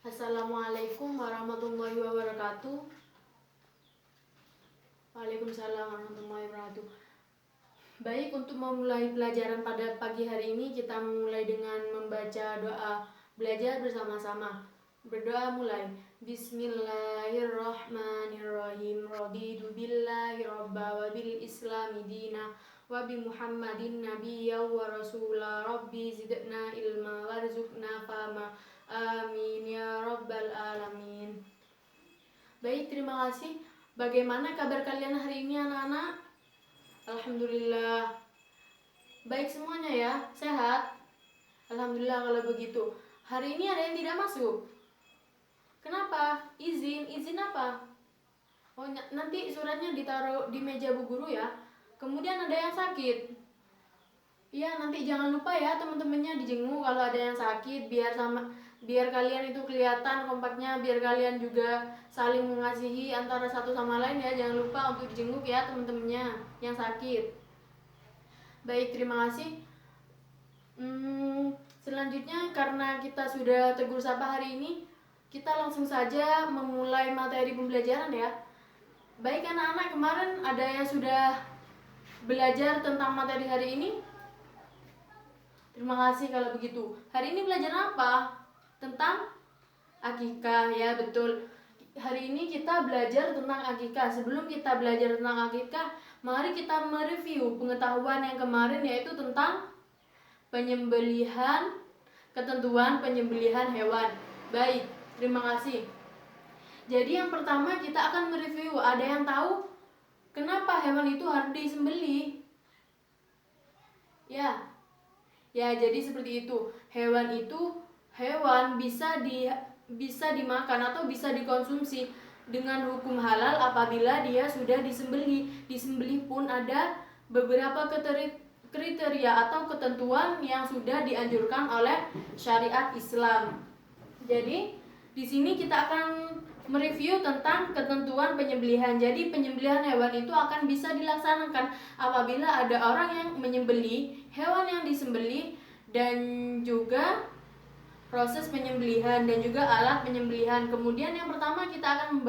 Assalamualaikum warahmatullahi wabarakatuh. Waalaikumsalam warahmatullahi wabarakatuh. Baik, untuk memulai pelajaran pada pagi hari ini, kita mulai dengan membaca doa belajar bersama-sama. Berdoa mulai. Bismillahirrahmanirrahim. Raditu billahi robba wa bil islami dina wa bi muhammadin nabiyya wa rasula. Rabbi zidna ilma warzuqna fahma. Amin ya rabbal alamin. Baik, terima kasih. Bagaimana kabar kalian hari ini anak-anak? Alhamdulillah. Baik semuanya ya, sehat? Alhamdulillah kalau begitu. Hari ini ada yang tidak masuk. Kenapa? Izin apa? Oh, nanti suratnya ditaruh di meja Bu Guru ya. Kemudian ada yang sakit. Iya, nanti jangan lupa ya teman-temannya dijenguk kalau ada yang sakit, biar kalian itu kelihatan kompaknya, biar kalian juga saling mengasihi antara satu sama lain ya. Jangan lupa untuk dijenguk ya teman-temannya yang sakit. Baik, terima kasih. Selanjutnya karena kita sudah tegur sapa hari ini, kita langsung saja memulai materi pembelajaran ya. Baik anak-anak, kemarin ada yang sudah belajar tentang materi hari ini? Terima kasih kalau begitu. Hari ini belajar apa? Tentang akikah ya, betul. Hari ini kita belajar tentang akikah. Sebelum kita belajar tentang akikah, mari kita mereview pengetahuan yang kemarin, yaitu tentang penyembelihan, ketentuan penyembelihan hewan. Baik, terima kasih. Jadi yang pertama kita akan mereview. Ada yang tahu kenapa hewan itu harus disembelih? Ya, jadi seperti itu. Hewan bisa dimakan atau bisa dikonsumsi dengan hukum halal apabila dia sudah disembelih. Disembelih pun ada beberapa kriteria atau ketentuan yang sudah dianjurkan oleh syariat Islam. Jadi di sini kita akan mereview tentang ketentuan penyembelihan. Jadi penyembelihan hewan itu akan bisa dilaksanakan apabila ada orang yang menyembelih hewan yang disembelih, dan juga proses penyembelihan dan juga alat penyembelihan. Kemudian yang pertama kita akan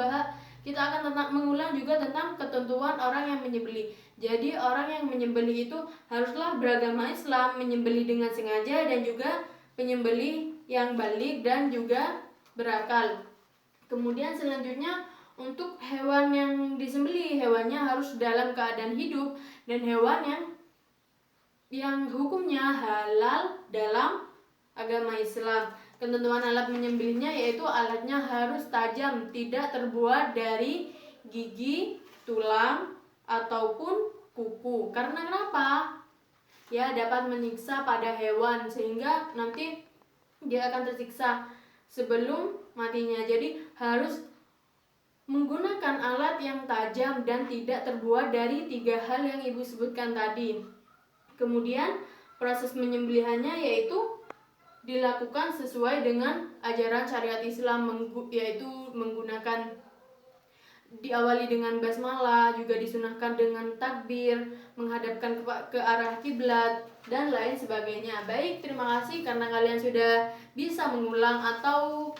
mengulang juga tentang ketentuan orang yang menyembelih. Jadi orang yang menyembelih itu haruslah beragama Islam, menyembelih dengan sengaja, dan juga penyembelih yang baligh dan juga berakal. Kemudian selanjutnya untuk hewan yang disembelih, hewannya harus dalam keadaan hidup, dan hewan yang hukumnya halal dalam agama Islam. Ketentuan alat menyembelihnya yaitu alatnya harus tajam, tidak terbuat dari gigi, tulang, ataupun kuku. Karena kenapa? Ya, dapat menyiksa pada hewan sehingga nanti dia akan tersiksa sebelum matinya. Jadi harus menggunakan alat yang tajam dan tidak terbuat dari 3 hal yang Ibu sebutkan tadi. Kemudian proses menyembelihannya yaitu dilakukan sesuai dengan ajaran syariat Islam, yaitu diawali dengan basmalah, juga disunahkan dengan takbir, menghadapkan ke arah kiblat, dan lain sebagainya. Baik, terima kasih karena kalian sudah bisa mengulang atau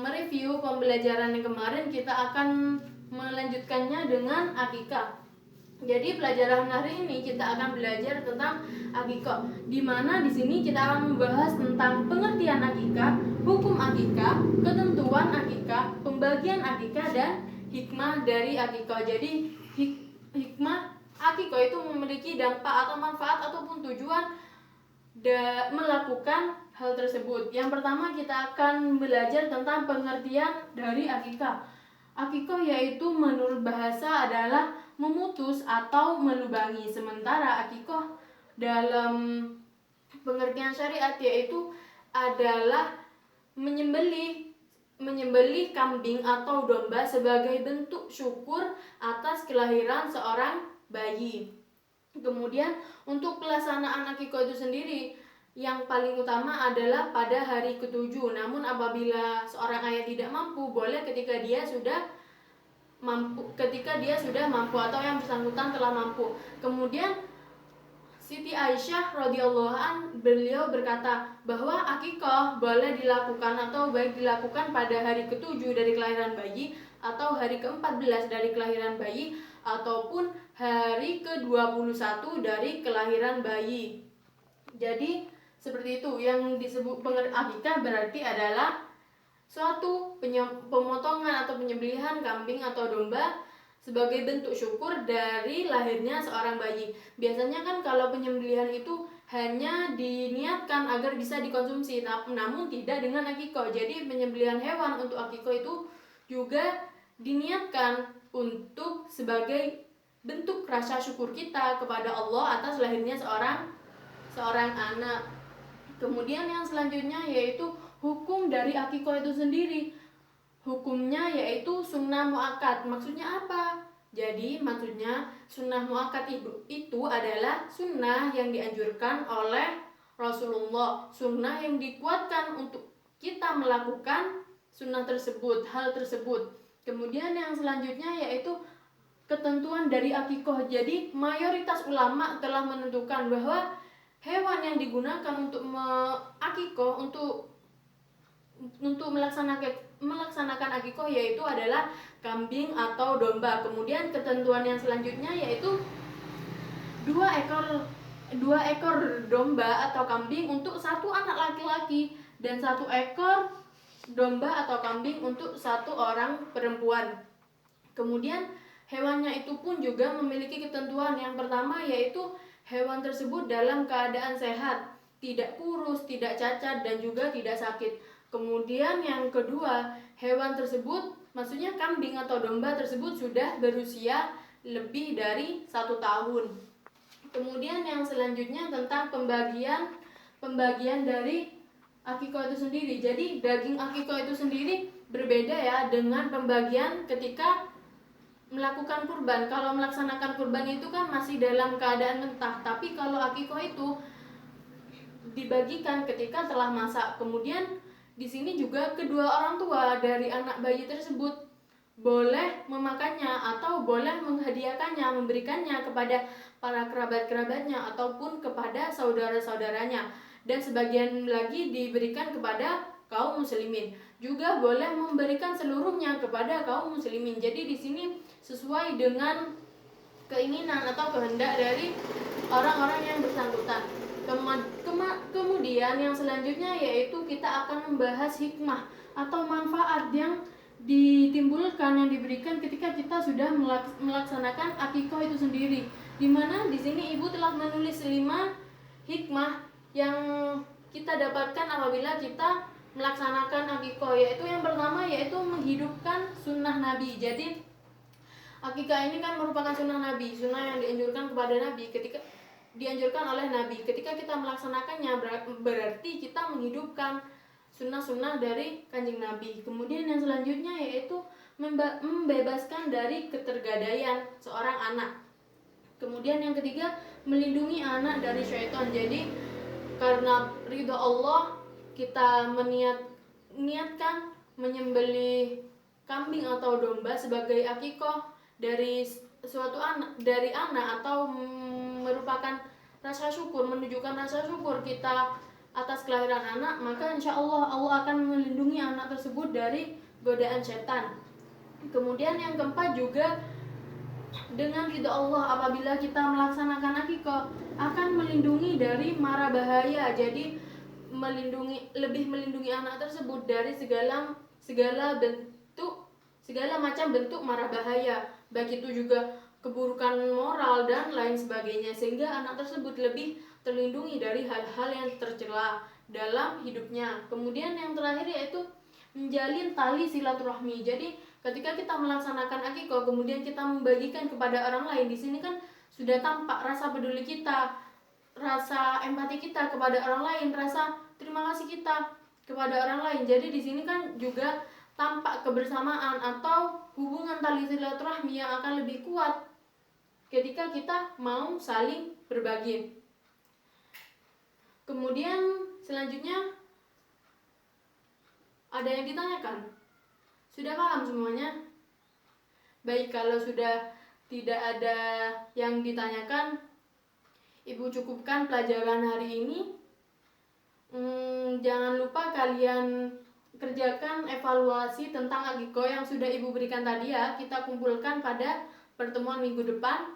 mereview pembelajaran yang kemarin. Kita akan melanjutkannya dengan akikah. Jadi pelajaran hari ini kita akan belajar tentang akikah, di mana di sini kita akan membahas tentang pengertian akikah, hukum akikah, ketentuan akikah, pembagian akikah, dan hikmah dari akikah. Jadi hikmah akikah itu memiliki dampak atau manfaat ataupun tujuan melakukan hal tersebut. Yang pertama kita akan belajar tentang pengertian dari akikah. Akikah yaitu menurut bahasa adalah memutus atau melubangi, sementara akikah dalam pengertian syariat yaitu adalah menyembelih kambing atau domba sebagai bentuk syukur atas kelahiran seorang bayi. Kemudian untuk pelaksanaan akikah itu sendiri, yang paling utama adalah pada hari ke-7. Namun apabila seorang ayah tidak mampu, boleh ketika dia sudah mampu atau yang bersangkutan telah mampu. Kemudian Siti Aisyah radhiyallahu an beliau berkata bahwa akikah boleh dilakukan atau baik dilakukan pada hari ke-7 dari kelahiran bayi atau hari ke-14 dari kelahiran bayi ataupun hari ke-21 dari kelahiran bayi. Jadi seperti itu yang disebut akikah berarti adalah suatu pemotongan atau penyembelihan kambing atau domba sebagai bentuk syukur dari lahirnya seorang bayi. Biasanya kan kalau penyembelihan itu hanya diniatkan agar bisa dikonsumsi, namun tidak dengan akikah. Jadi penyembelihan hewan untuk akikah itu juga diniatkan untuk sebagai bentuk rasa syukur kita kepada Allah atas lahirnya seorang anak. Kemudian yang selanjutnya yaitu hukum dari akikah itu sendiri. Hukumnya yaitu sunnah muakkad. Maksudnya apa? Jadi maksudnya sunnah muakkad itu adalah sunnah yang dianjurkan oleh Rasulullah, sunnah yang dikuatkan untuk kita melakukan sunnah tersebut, hal tersebut. Kemudian yang selanjutnya yaitu ketentuan dari akikah. Jadi mayoritas ulama telah menentukan bahwa hewan yang digunakan untuk akikah untuk melaksanakan akikah yaitu adalah kambing atau domba. Kemudian ketentuan yang selanjutnya yaitu dua ekor domba atau kambing untuk satu anak laki-laki dan 1 ekor domba atau kambing untuk 1 orang perempuan. Kemudian hewannya itu pun juga memiliki ketentuan. Yang pertama yaitu hewan tersebut dalam keadaan sehat, tidak kurus, tidak cacat, dan juga tidak sakit. Kemudian yang kedua, hewan tersebut, maksudnya kambing atau domba tersebut sudah berusia lebih dari 1 tahun. Kemudian yang selanjutnya tentang pembagian dari akikah itu sendiri. Jadi daging akikah itu sendiri berbeda ya dengan pembagian ketika melakukan kurban. Kalau melaksanakan kurban itu kan masih dalam keadaan mentah, tapi kalau akikah itu dibagikan ketika telah masak. Kemudian di sini juga kedua orang tua dari anak bayi tersebut boleh memakannya atau boleh menghadiahkannya, memberikannya kepada para kerabat-kerabatnya ataupun kepada saudara-saudaranya, dan sebagian lagi diberikan kepada kaum muslimin. Juga boleh memberikan seluruhnya kepada kaum muslimin. Jadi di sini sesuai dengan keinginan atau kehendak dari orang-orang yang bersangkutan. Kemudian yang selanjutnya yaitu kita akan membahas hikmah atau manfaat yang ditimbulkan, yang diberikan ketika kita sudah melaksanakan akikah itu sendiri. Dimana di sini ibu telah menulis 5 hikmah yang kita dapatkan apabila kita melaksanakan akikah. Yaitu yang pertama yaitu menghidupkan sunnah Nabi. Jadi akikah ini kan merupakan sunnah Nabi, sunnah yang dianjurkan kepada Nabi, dianjurkan oleh Nabi. Ketika kita melaksanakannya berarti kita menghidupkan sunnah-sunnah dari kanjeng Nabi. Kemudian yang selanjutnya yaitu membebaskan dari ketergadaian seorang anak. Kemudian yang ketiga, melindungi anak dari syaitan. Jadi karena ridha Allah kita niatkan menyembelih kambing atau domba sebagai akikah dari suatu anak atau merupakan rasa syukur, menunjukkan rasa syukur kita atas kelahiran anak, maka insya Allah akan melindungi anak tersebut dari godaan setan. Kemudian yang keempat juga dengan ridha Allah apabila kita melaksanakan akikah akan melindungi dari mara bahaya. Jadi lebih melindungi anak tersebut dari segala macam bentuk mara bahaya, baik itu juga keburukan moral dan lain sebagainya, sehingga anak tersebut lebih terlindungi dari hal-hal yang tercela dalam hidupnya. Kemudian yang terakhir yaitu menjalin tali silaturahmi. Jadi ketika kita melaksanakan akikah kemudian kita membagikan kepada orang lain, di sini kan sudah tampak rasa peduli kita, rasa empati kita kepada orang lain, rasa terima kasih kita kepada orang lain. Jadi di sini kan juga tampak kebersamaan atau hubungan tali silaturahmi yang akan lebih kuat ketika kita mau saling berbagi. Kemudian selanjutnya ada yang ditanyakan? Sudah paham semuanya? Baik, kalau sudah tidak ada yang ditanyakan, Ibu cukupkan pelajaran hari ini. Jangan lupa kalian kerjakan evaluasi tentang Agiko yang sudah Ibu berikan tadi ya. Kita kumpulkan pada pertemuan minggu depan.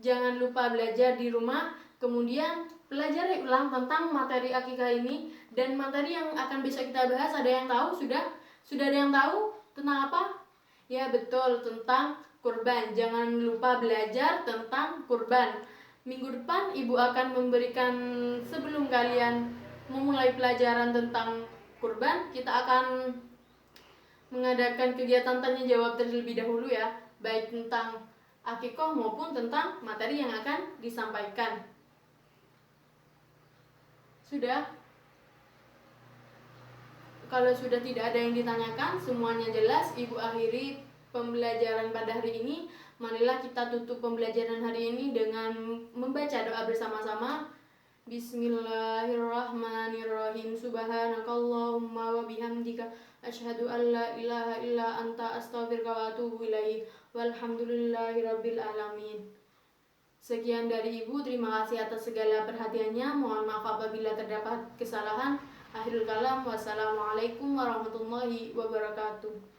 Jangan lupa belajar di rumah. Kemudian pelajari ulang tentang materi akikah ini. Dan materi yang akan bisa kita bahas, ada yang tahu? Sudah ada yang tahu tentang apa? Ya betul, tentang kurban. Jangan lupa belajar tentang kurban. Minggu depan Ibu akan memberikan, sebelum kalian memulai pelajaran tentang kurban, kita akan mengadakan kegiatan tanya jawab terlebih dahulu ya, baik tentang akikoh maupun tentang materi yang akan disampaikan. Sudah? Kalau sudah tidak ada yang ditanyakan, semuanya jelas, Ibu akhiri pembelajaran pada hari ini. Marilah kita tutup pembelajaran hari ini dengan membaca doa bersama-sama. Bismillahirrahmanirrahim. Subhanakallahumma wa bihamdika asyhadu an la ilaha illa anta astaghfiruka wa atubu ilaik. Walhamdulillahirabbil alamin. Sekian dari Ibu, terima kasih atas segala perhatiannya. Mohon maaf apabila terdapat kesalahan. Akhirul kalam, wassalamualaikum warahmatullahi wabarakatuh.